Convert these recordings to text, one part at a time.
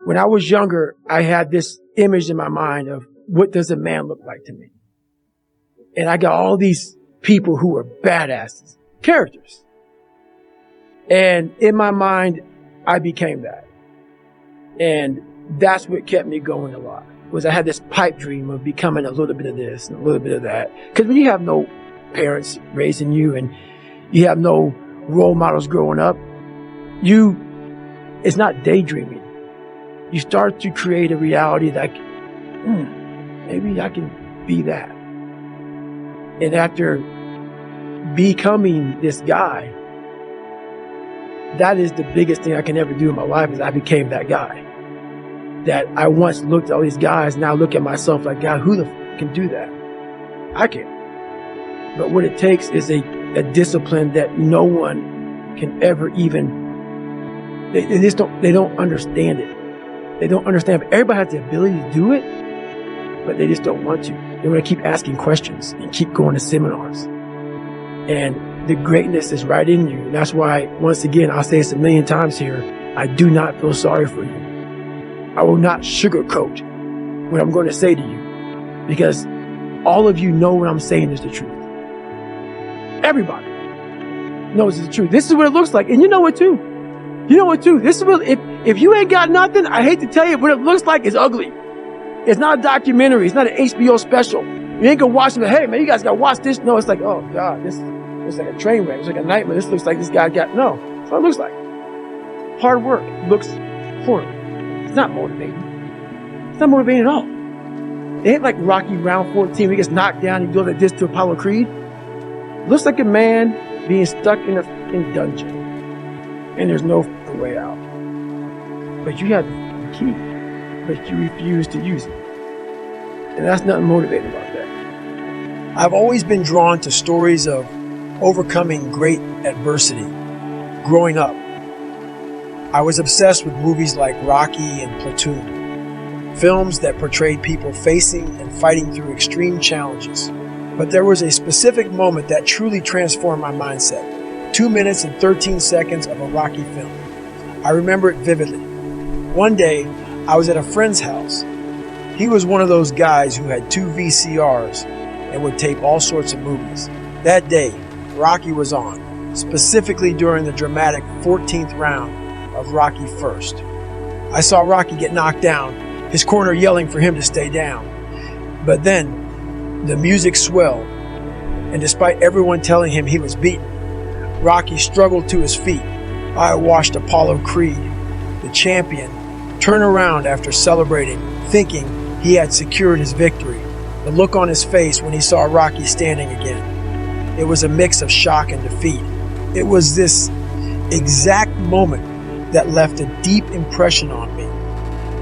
When I was younger, I had this image in my mind of what does a man look like to me? And I got all these people who were badasses, characters. And in my mind, I became that. And that's what kept me going a lot, was I had this pipe dream of becoming a little bit of this and a little bit of that. Because when you have no parents raising you and you have no role models growing up, it's not daydreaming. You start to create a reality that, maybe I can be that. And after becoming this guy, that is the biggest thing I can ever do in my life, is I became that guy. That I once looked at all these guys, now look at myself like, God, who the f can do that? I can. But what it takes is a discipline that no one can ever even, they don't understand it. They don't understand. But everybody has the ability to do it, but they just don't want to. They want to keep asking questions and keep going to seminars. And the greatness is right in you. And that's why, once again, I'll say this a million times here, I do not feel sorry for you. I will not sugarcoat what I'm going to say to you, because all of you know what I'm saying is the truth. Everybody knows it's the truth. This is what it looks like. And you know it too. You know it too. This is what, if you ain't got nothing, I hate to tell you, what it looks like is ugly. It's not a documentary. It's not an HBO special. You ain't gonna watch it, hey man, you guys gotta watch this. No, it's like, oh God, this looks like a train wreck. It's like a nightmare. This looks like this guy got, no. That's what it looks like. Hard work looks horrible. It's not motivating. It's not motivating at all. It ain't like Rocky round 14 where he gets knocked down and he goes like this to Apollo Creed. It looks like a man being stuck in a fucking dungeon. And there's no way out. But you have the key, but you refuse to use it. And that's nothing motivating about that. I've always been drawn to stories of overcoming great adversity. Growing up, I was obsessed with movies like Rocky and Platoon, films that portrayed people facing and fighting through extreme challenges. But there was a specific moment that truly transformed my mindset. 2 minutes and 13 seconds of a Rocky film. I remember it vividly. One day, I was at a friend's house. He was one of those guys who had 2 VCRs and would tape all sorts of movies. That day, Rocky was on, specifically during the dramatic 14th round of Rocky First. I saw Rocky get knocked down, his corner yelling for him to stay down. But then, the music swelled, and despite everyone telling him he was beaten, Rocky struggled to his feet. I watched Apollo Creed, the champion, turn around after celebrating, thinking he had secured his victory. The look on his face when he saw Rocky standing again. It was a mix of shock and defeat. It was this exact moment that left a deep impression on me.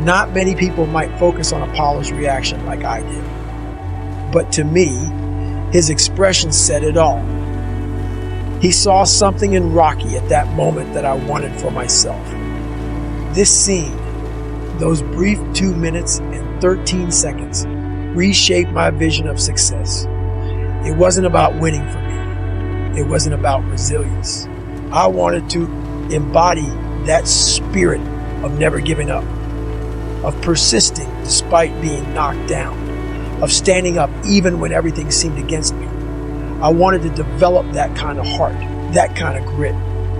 Not many people might focus on Apollo's reaction like I did. But to me, his expression said it all. He saw something in Rocky at that moment that I wanted for myself. This scene, those brief 2 minutes and 13 seconds, reshaped my vision of success. It wasn't about winning for me. It wasn't about resilience. I wanted to embody that spirit of never giving up, of persisting despite being knocked down, of standing up even when everything seemed against me. I wanted to develop that kind of heart, that kind of grit.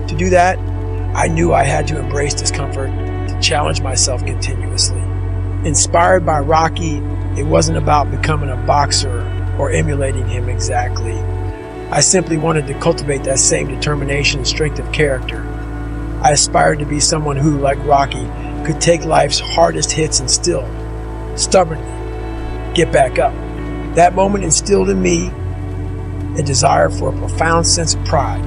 To do that, I knew I had to embrace discomfort, to challenge myself continuously. Inspired by Rocky, it wasn't about becoming a boxer or emulating him exactly. I simply wanted to cultivate that same determination and strength of character. I aspired to be someone who, like Rocky, could take life's hardest hits and still, stubbornly, get back up. That moment instilled in me a desire for a profound sense of pride,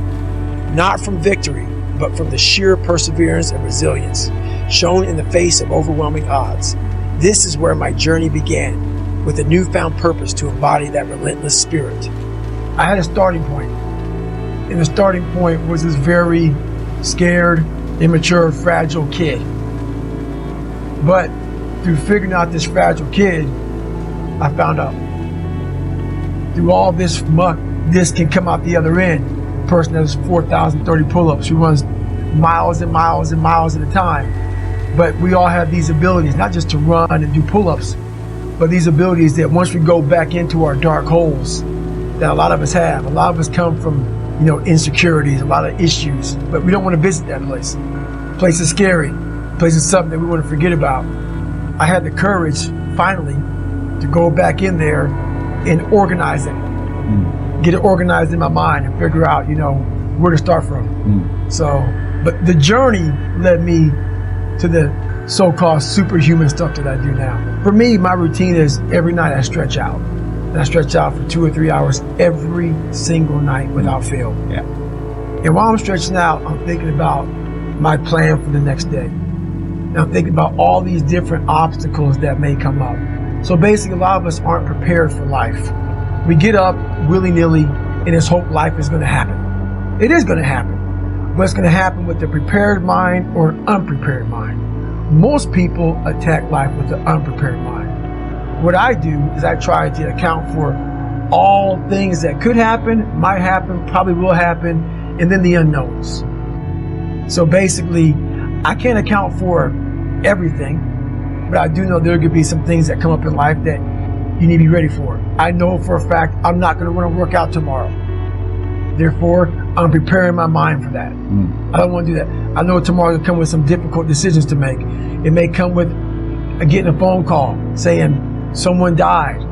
not from victory, but from the sheer perseverance and resilience shown in the face of overwhelming odds. This is where my journey began, with a newfound purpose to embody that relentless spirit. I had a starting point, and the starting point was this very scared, immature, fragile kid. But through figuring out this fragile kid, I found out through all this muck, this can come out the other end. A person that does 4,030 pull-ups, who runs miles and miles and miles at a time. But we all have these abilities, not just to run and do pull-ups, but these abilities that once we go back into our dark holes that a lot of us have. A lot of us come from, insecurities, a lot of issues, but we don't want to visit that place. The place is scary. The place is something that we want to forget about. I had the courage, finally, to go back in there and organize it. Get it organized in my mind and figure out, where to start from. So, but the journey led me to the so-called superhuman stuff that I do now. For me, my routine is every night I stretch out. And I stretch out for 2 or 3 hours every single night without fail. Yeah. And while I'm stretching out, I'm thinking about my plan for the next day. And I'm thinking about all these different obstacles that may come up. So basically, a lot of us aren't prepared for life. We get up willy-nilly and just hope life is going to happen. It is going to happen. But it's going to happen with a prepared mind or an unprepared mind. Most people attack life with an unprepared mind. What I do is I try to account for all things that could happen, might happen, probably will happen, and then the unknowns. So basically, I can't account for everything, but I do know there could be some things that come up in life that you need to be ready for. I know for a fact I'm not going to want to work out tomorrow. Therefore, I'm preparing my mind for that. I don't want to do that. I know tomorrow will come with some difficult decisions to make. It may come with getting a phone call saying someone died,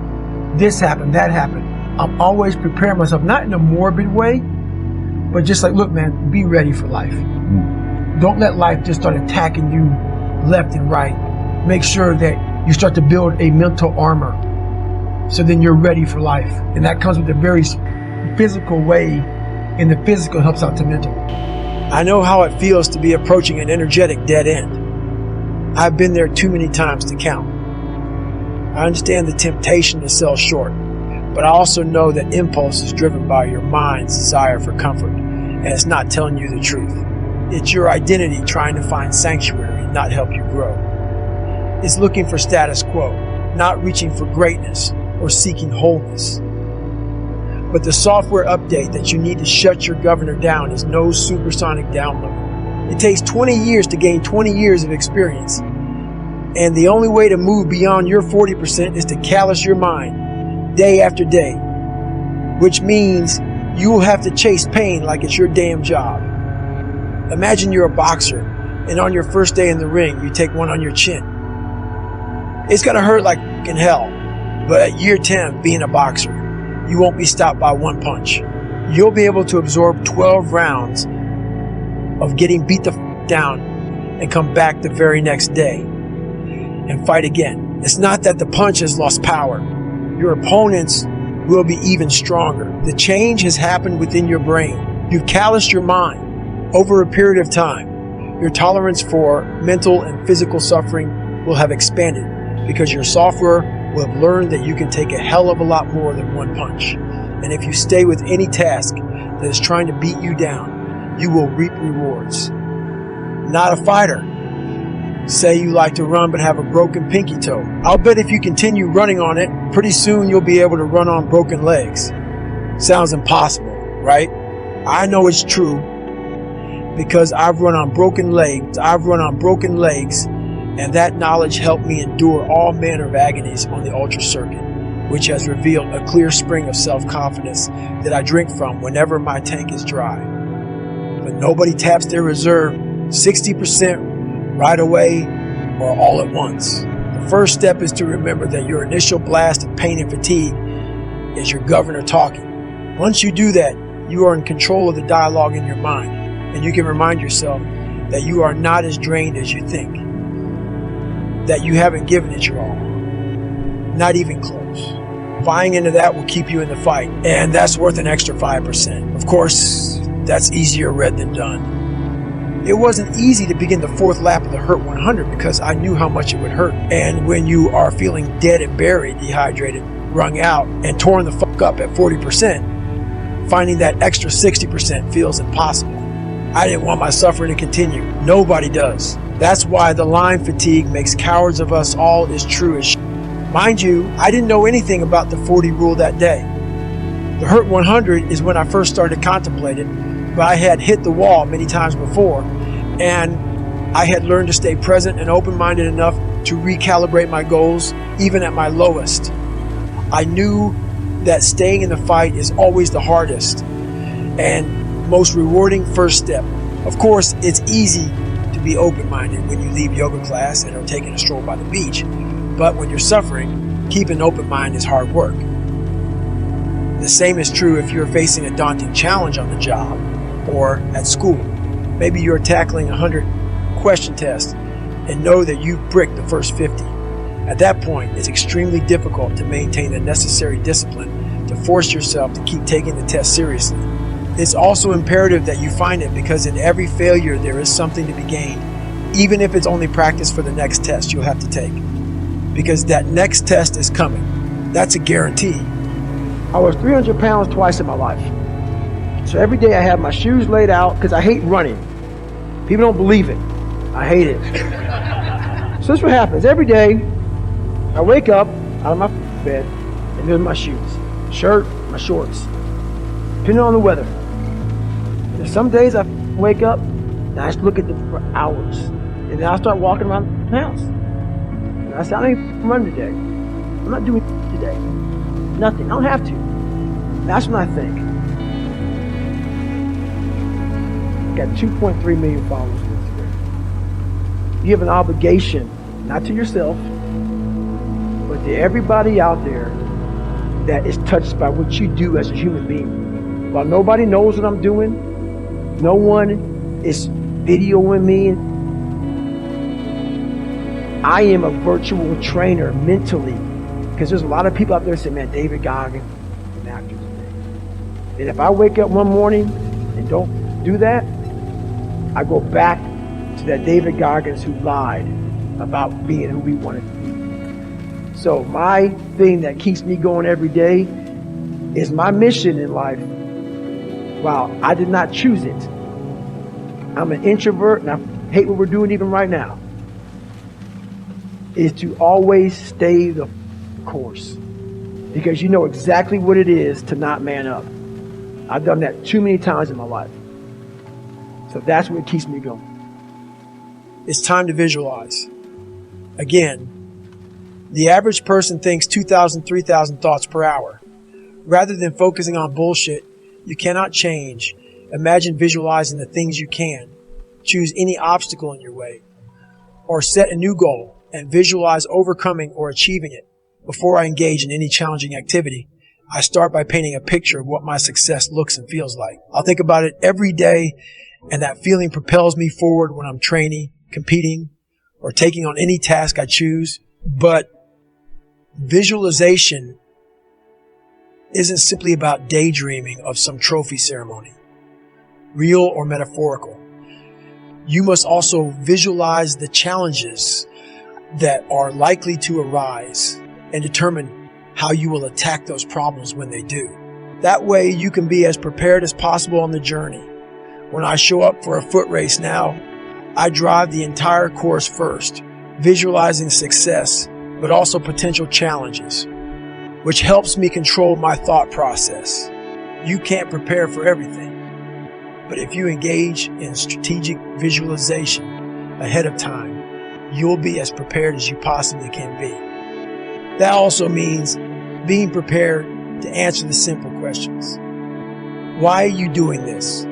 this happened, that happened. I'm always preparing myself, not in a morbid way, but just like, look, man, be ready for life. Don't let life just start attacking you left and right. Make sure that you start to build a mental armor so then you're ready for life. And that comes with a very physical way, and the physical helps out the mental. I know how it feels to be approaching an energetic dead end. I've been there too many times to count. I understand the temptation to sell short, but I also know that impulse is driven by your mind's desire for comfort, and it's not telling you the truth. It's your identity trying to find sanctuary, not help you grow. It's looking for status quo, not reaching for greatness or seeking wholeness. But the software update that you need to shut your governor down is no supersonic download. It takes 20 years to gain 20 years of experience. And the only way to move beyond your 40% is to callous your mind day after day, which means you will have to chase pain like it's your damn job. Imagine you're a boxer and on your first day in the ring, you take one on your chin. It's gonna hurt like in hell, but at year 10 being a boxer, you won't be stopped by one punch. You'll be able to absorb 12 rounds of getting beat the down and come back the very next day and fight again. It's not that the punch has lost power. Your opponents will be even stronger. The change has happened within your brain. You've calloused your mind over a period of time. Your tolerance for mental and physical suffering will have expanded because your software will have learned that you can take a hell of a lot more than one punch. And if you stay with any task that is trying to beat you down, you will reap rewards. Not a fighter. Say you like to run but have a broken pinky toe. I'll bet if you continue running on it, pretty soon you'll be able to run on broken legs. Sounds impossible, right? I know it's true because I've run on broken legs. And that knowledge helped me endure all manner of agonies on the ultra circuit, which has revealed a clear spring of self-confidence that I drink from whenever my tank is dry. But nobody taps their reserve 60% right away or all at once. The first step is to remember that your initial blast of pain and fatigue is your governor talking. Once you do that, you are in control of the dialogue in your mind, and you can remind yourself that you are not as drained as you think, that you haven't given it your all, not even close. Buying into that will keep you in the fight, and that's worth an extra 5%. Of course, that's easier read than done. It wasn't easy to begin the fourth lap of the Hurt 100 because I knew how much it would hurt. And when you are feeling dead and buried, dehydrated, wrung out, and torn the fuck up at 40%, finding that extra 60% feels impossible. I didn't want my suffering to continue. Nobody does. That's why the line fatigue makes cowards of us all is true as shit. Mind you, I didn't know anything about the 40 rule that day. The Hurt 100 is when I first started contemplating, but I had hit the wall many times before, and I had learned to stay present and open-minded enough to recalibrate my goals, even at my lowest. I knew that staying in the fight is always the hardest and most rewarding first step. Of course, it's easy to be open-minded when you leave yoga class and are taking a stroll by the beach. But when you're suffering, keeping an open mind is hard work. The same is true if you're facing a daunting challenge on the job or at school. Maybe you're tackling a 100-question test and know that you've bricked the first 50. At that point, it's extremely difficult to maintain the necessary discipline to force yourself to keep taking the test seriously. It's also imperative that you find it, because in every failure there is something to be gained, even if it's only practice for the next test you'll have to take. Because that next test is coming. That's a guarantee. I was 300 pounds twice in my life. So every day I have my shoes laid out, because I hate running. People don't believe it. I hate it. So this is what happens. Every day I wake up out of my bed and there's my shoes, shirt, my shorts, depending on the weather. And some days I wake up and I just look at them for hours, and then I start walking around the house. And I say, I ain't running today. I'm not doing today. Nothing. I don't have to. That's when I think. Got 2.3 million followers on Instagram. You have an obligation, not to yourself, but to everybody out there that is touched by what you do as a human being. While nobody knows what I'm doing, no one is videoing me. I am a virtual trainer mentally, because there's a lot of people out there saying, man, David Goggins is an actor today. And if I wake up one morning and don't do that, I go back to that David Goggins who lied about being who we wanted to be. So my thing that keeps me going every day is my mission in life. Wow, I did not choose it. I'm an introvert and I hate what we're doing even right now. Is to always stay the course, because you know exactly what it is to not man up. I've done that too many times in my life. So that's what keeps me going. It's time to visualize. Again, the average person thinks 2,000, 3,000 thoughts per hour. Rather than focusing on bullshit you cannot change, imagine visualizing the things you can. Choose any obstacle in your way, or set a new goal and visualize overcoming or achieving it. Before I engage in any challenging activity, I start by painting a picture of what my success looks and feels like. I'll think about it every day, and that feeling propels me forward when I'm training, competing, or taking on any task I choose. But visualization isn't simply about daydreaming of some trophy ceremony, real or metaphorical. You must also visualize the challenges that are likely to arise and determine how you will attack those problems when they do. That way you can be as prepared as possible on the journey. When I show up for a foot race now, I drive the entire course first, visualizing success, but also potential challenges, which helps me control my thought process. You can't prepare for everything, but if you engage in strategic visualization ahead of time, you'll be as prepared as you possibly can be. That also means being prepared to answer the simple questions. Why are you doing this?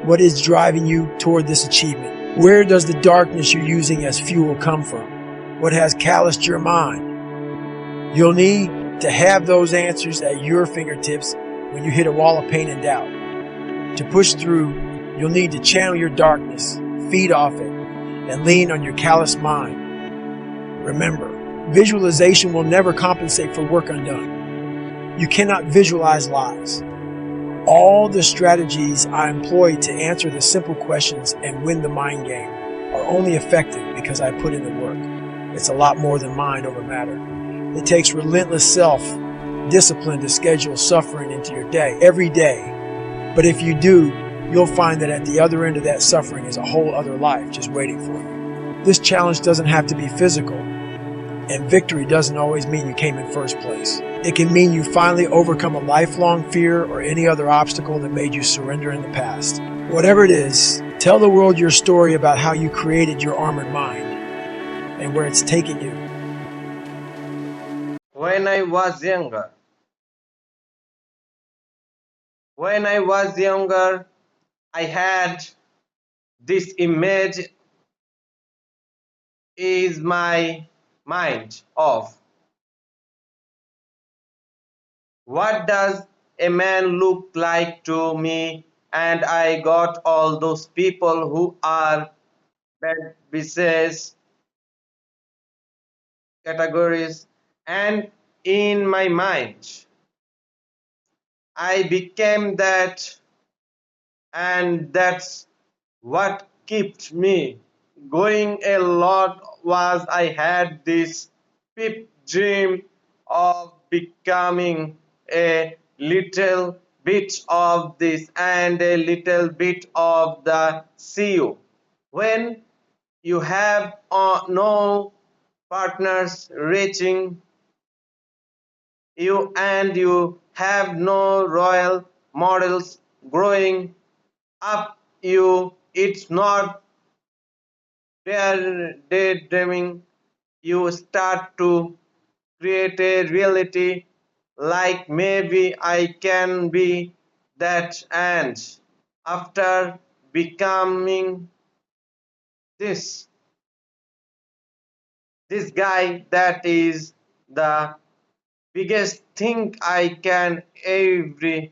What is driving you toward this achievement? Where does the darkness you're using as fuel come from? What has calloused your mind? You'll need to have those answers at your fingertips when you hit a wall of pain and doubt. To push through, you'll need to channel your darkness, feed off it, and lean on your calloused mind. Remember, visualization will never compensate for work undone. You cannot visualize lies. All the strategies I employ to answer the simple questions and win the mind game are only effective because I put in the work. It's a lot more than mind over matter. It takes relentless self-discipline to schedule suffering into your day, every day. But if you do, you'll find that at the other end of that suffering is a whole other life just waiting for you. This challenge doesn't have to be physical, and victory doesn't always mean you came in first place. It can mean you finally overcome a lifelong fear or any other obstacle that made you surrender in the past. Whatever it is, Tell the world your story about how you created your armored mind and where it's taken you. When I was younger, when I was younger, I had this image is my mind of what does a man look like to me, and I got all those people who are bad business categories, and in my mind I became that, and that's what kept me going a lot. Was I had this pip dream of becoming a little bit of this and a little bit of the CEO. When you have no partners reaching you and you have no role models growing up you, it's not daydreaming. You start to create a reality like maybe I can be that, and after becoming this this guy, that is the biggest thing I can every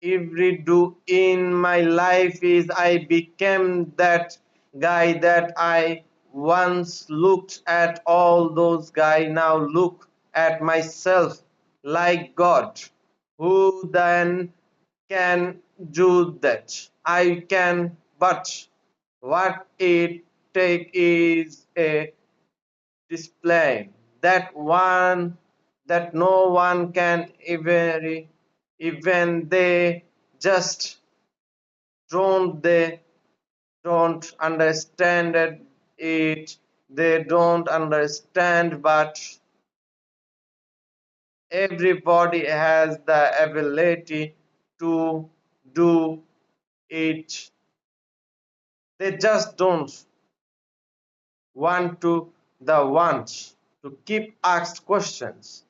do in my life is I became that guy that I once looked at all those guys, now look at myself like God, who then can do that. I can, but what it take is a display that one that no one can even they just don't understand it. They don't understand, but everybody has the ability to do it. They just don't want to the want to keep asked questions.